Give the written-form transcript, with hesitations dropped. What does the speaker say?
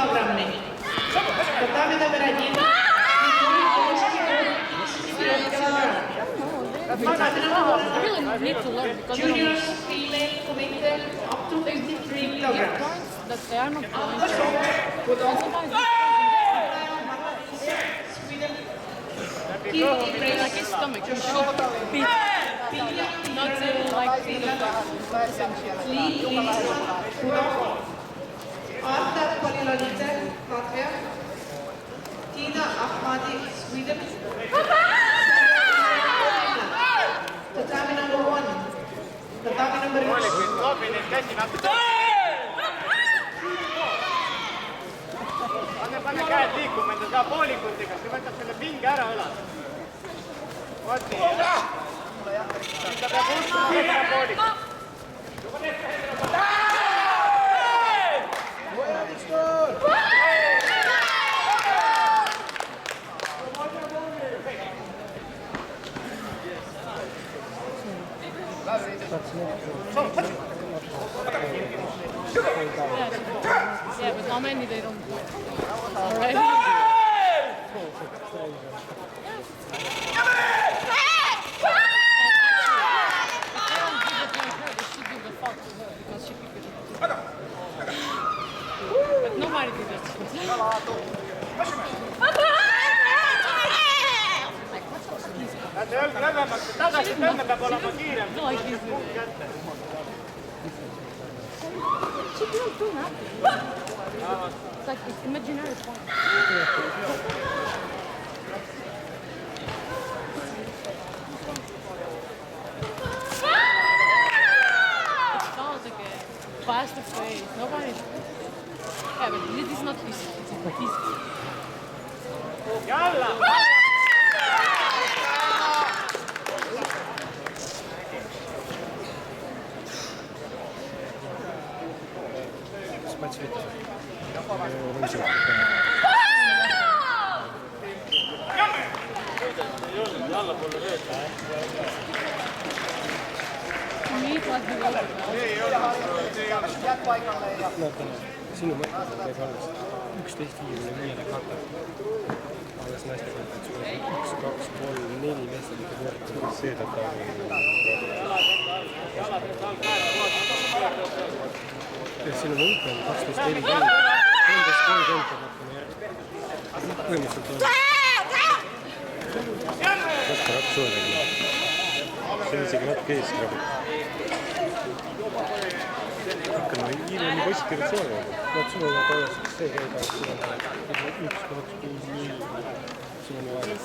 килограммный. Татами номер 1. Juniors female committed up to 53 kilograms. That they are not going to. Like his stomach, you should beat. Not like Arta Polilonite, Latvia. Tina Ahmadi, Sweden. Tatami number 1. Tatami number 2. Pane käed liikuma, enda saa poolikutega, see võtab selle pinge ära õlad. Vaati. Nüüd ta peab uskuma võtma poolikut. Yeah, but how many they don't do already? But nobody did it. Tagasi tõmme peab olema kiirem. No, like this. She don't do nothing. It's like it's imaginary fun. It sounds like a faster face. Nobody. Yeah, but this is not easy. It's easy. Jalla! Sinu mõttes teeb alles 11.55 katab. Alles naiste mõttes, sul on 1, 2, 3, 4 meestel ikka võrd. See täta sinu võit on 12.40. 13.30 hakkame järgi. Põhimõtteliselt on. Raske rakk soodagi. See on isegi natuke eeskrabit. Hakkame ilmi positiivselt soodagi. Nad sul on alles see käib, et sul on 1, 2, 3, 4. Sul on vaja.